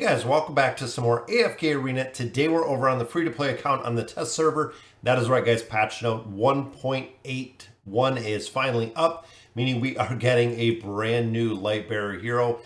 Guys, welcome back to some more AFK Arena. Today we're over on the free-to-play account on the test server. That is right, guys. Patch note 1.81 is finally up, meaning we are getting a brand new Lightbearer hero.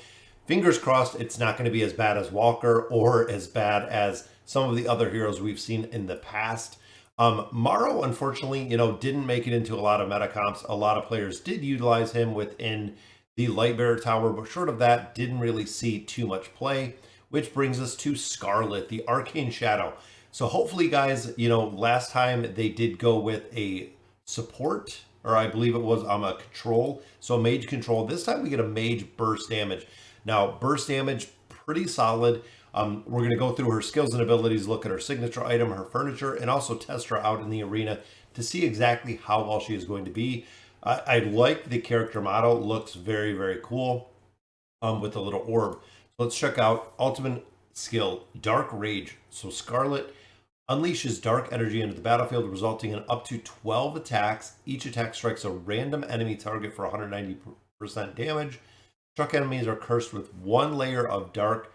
Fingers crossed it's not going to be as bad as Walker or as bad as some of the other heroes we've seen in the past. Maro, unfortunately, didn't make it into a lot of meta comps. A lot of players did utilize him within the Lightbearer tower, but short of that, didn't really see too much play. Which brings us to Scarlet, the Arcane Shadow. So hopefully, guys, last time they did go with a support, or I believe it was a control. So a mage control. This time we get a mage burst damage. Now, burst damage, pretty solid. We're going to go through her skills and abilities, look at her signature item, her furniture, and also test her out in the arena to see exactly how well she is going to be. I like the character model. Looks very, very cool with the little orb. Let's check out ultimate skill, Dark Rage. So Scarlet unleashes dark energy into the battlefield, resulting in up to 12 attacks. Each attack strikes a random enemy target for 190% damage. Struck enemies are cursed with one layer of dark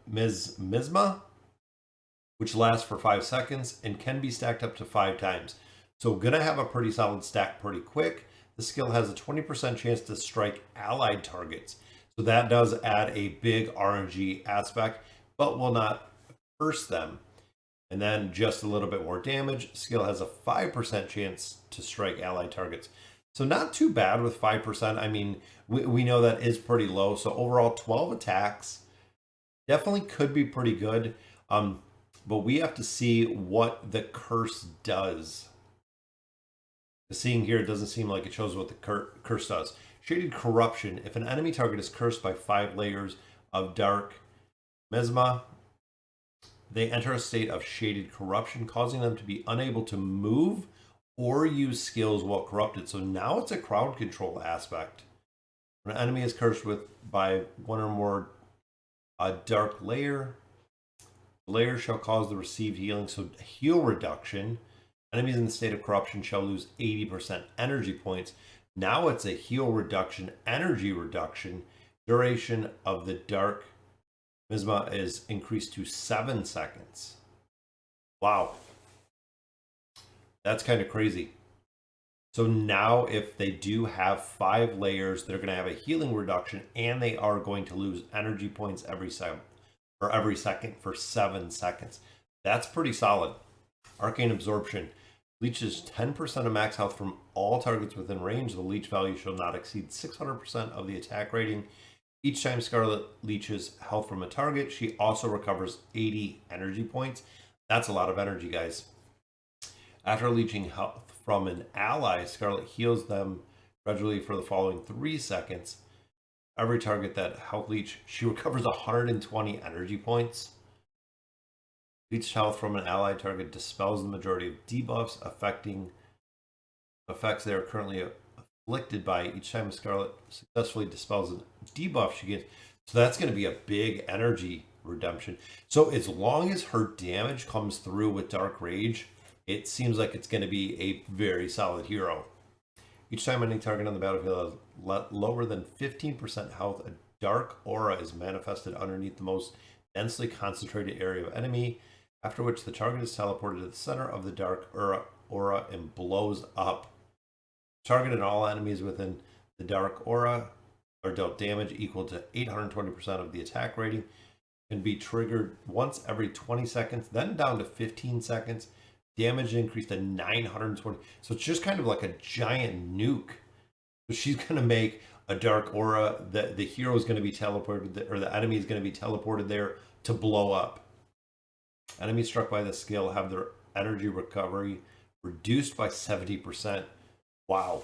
miasma, which lasts for 5 seconds and can be stacked up to 5 times. So gonna have a pretty solid stack pretty quick. The skill has a 20% chance to strike allied targets. So that does add a big RNG aspect, but will not curse them. And then just a little bit more damage. Skill has a 5% chance to strike allied targets. So not too bad with 5%. I mean, we know that is pretty low. So overall, 12 attacks definitely could be pretty good. But we have to see what the curse does. Seeing here, it doesn't seem like it shows what the curse does. Shaded Corruption. If an enemy target is cursed by 5 layers of dark miasma, they enter a state of shaded corruption, causing them to be unable to move or use skills while corrupted. So now it's a crowd control aspect. When an enemy is cursed by one or more dark layer, the layer shall cause the received healing. So heal reduction. Enemies in the state of corruption shall lose 80% energy points. Now it's a heal reduction, energy reduction. Duration of the dark miasma is increased to 7 seconds. Wow. That's kind of crazy. So now if they do have 5 layers, they're going to have a healing reduction and they are going to lose energy points every second for 7 seconds. That's pretty solid. Arcane Absorption. Leeches 10% of max health from all targets within range. The leech value shall not exceed 600% of the attack rating. Each time Scarlet leeches health from a target, she also recovers 80 energy points. That's a lot of energy, guys. After leeching health from an ally, Scarlet heals them gradually for the following 3 seconds. Every target that health leech, she recovers 120 energy points. Leech health from an allied target dispels the majority of debuffs effects they are currently afflicted by. Each time Scarlet successfully dispels a debuff she gets. So that's going to be a big energy redemption. So as long as her damage comes through with Dark Rage, it seems like it's going to be a very solid hero. Each time any target on the battlefield has lower than 15% health, a dark aura is manifested underneath the most densely concentrated area of enemy, after which the target is teleported to the center of the dark aura and blows up. Target and all enemies within the dark aura are dealt damage equal to 820% of the attack rating. Can be triggered once every 20 seconds, then down to 15 seconds. Damage increased to 920. So it's just kind of like a giant nuke. So she's going to make a dark aura. The hero is going to be teleported, or the enemy is going to be teleported there to blow up. Enemies struck by the skill have their energy recovery reduced by 70%. Wow.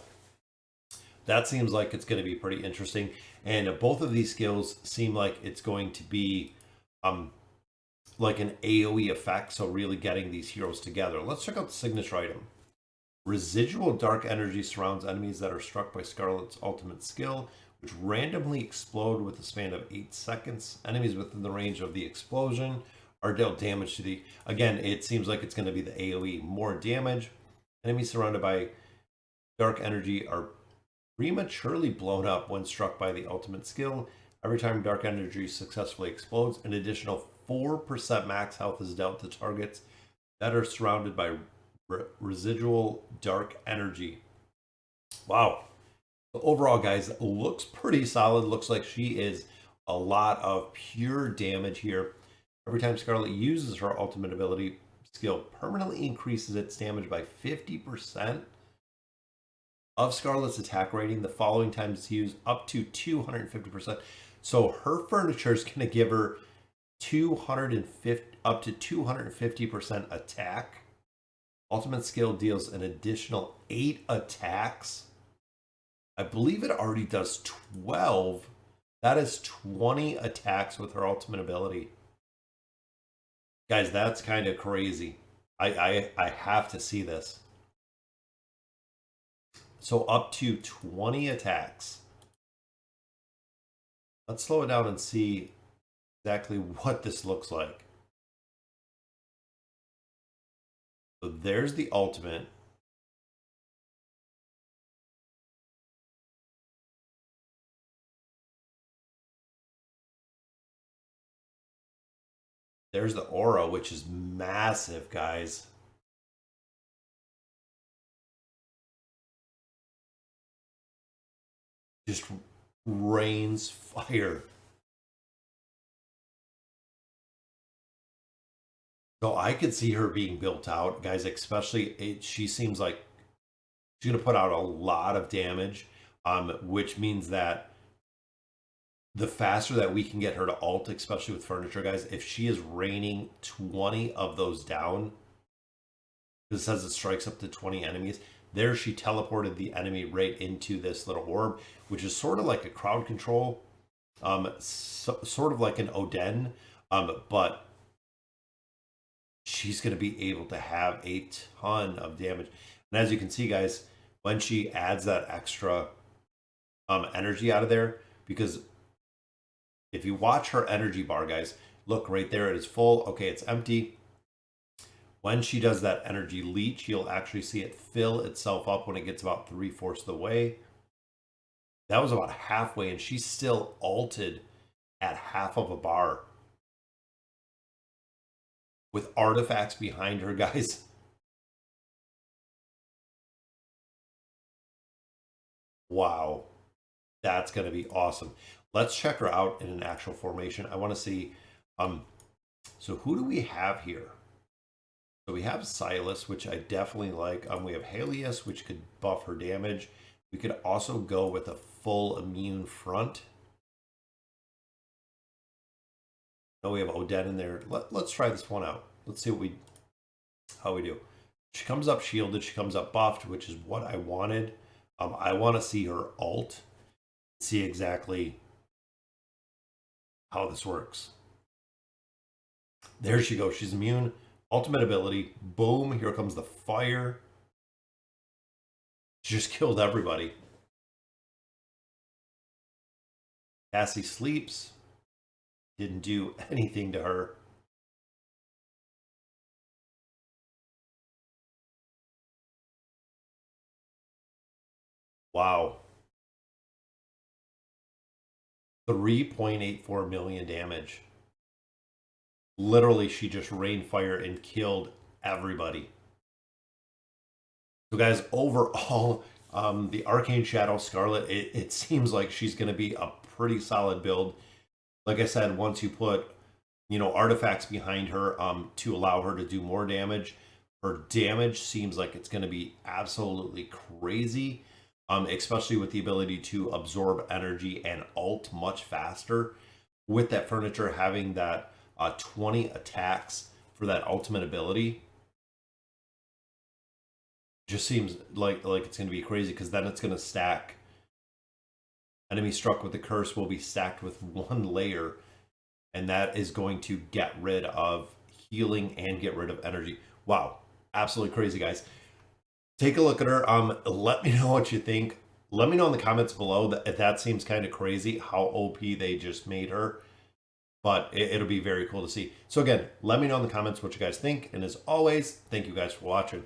That seems like it's going to be pretty interesting. And both of these skills seem like it's going to be like an AoE effect. So really getting these heroes together. Let's check out the signature item. Residual dark energy surrounds enemies that are struck by Scarlet's ultimate skill, which randomly explode with a span of 8 seconds. Enemies within the range of the explosion are dealt damage to the... Again, it seems like it's going to be the AoE. More damage. Enemies surrounded by dark energy are prematurely blown up when struck by the ultimate skill. Every time dark energy successfully explodes, an additional 4% max health is dealt to targets that are surrounded by residual dark energy. Wow. So overall, guys, looks pretty solid. Looks like she is a lot of pure damage here. Every time Scarlet uses her ultimate ability skill, permanently increases its damage by 50% of Scarlet's attack rating the following times it's used, up to 250%. So her furniture is going to give her 250 up to 250% attack. Ultimate skill deals an additional 8 attacks. I believe it already does 12. That is 20 attacks with her ultimate ability. Guys, that's kind of crazy. I have to see this. So up to 20 attacks. Let's slow it down and see exactly what this looks like. So there's the ultimate. There's the aura, which is massive, guys. Just rains fire. So I could see her being built out, guys, especially she seems like she's going to put out a lot of damage, which means that the faster that we can get her to ult, especially with furniture, guys, if she is raining 20 of those down, it says it strikes up to 20 enemies. There she teleported the enemy right into this little orb, which is sort of like a crowd control, sort of like an Oden, but she's going to be able to have a ton of damage. And as you can see, guys, when she adds that extra energy out of there, because if you watch her energy bar, guys, look right there, it is full. Okay, it's empty. When she does that energy leech, you'll actually see it fill itself up when it gets about 3/4 of the way. That was about halfway, and she's still ulted at half of a bar with artifacts behind her, guys. Wow, that's going to be awesome. Let's check her out in an actual formation. I want to see, so who do we have here? So we have Silas, which I definitely like. We have Helios, which could buff her damage. We could also go with a full immune front. No, we have Oden in there. Let's try this one out. Let's see how we do. She comes up shielded. She comes up buffed, which is what I wanted. I want to see her ult. See exactly how this works. There she goes. She's immune. Ultimate ability. Boom. Here comes the fire. She just killed everybody. Cassie sleeps. Didn't do anything to her. Wow. 3.84 million damage. Literally, she just rained fire and killed everybody. So guys, overall, the Arcane Shadow Scarlet, it seems like she's going to be a pretty solid build. Like I said, once you put, artifacts behind her to allow her to do more damage, her damage seems like it's going to be absolutely crazy, especially with the ability to absorb energy and ult much faster. With that furniture having that 20 attacks for that ultimate ability, just seems like it's going to be crazy, because then it's going to stack. Enemy struck with the curse will be stacked with one layer, and that is going to get rid of healing and get rid of energy. Wow, absolutely crazy, guys. Take a look at her. Let me know what you think. Let me know in the comments below if that seems kind of crazy how OP they just made her. But it'll be very cool to see. So again, let me know in the comments what you guys think. And as always, thank you guys for watching.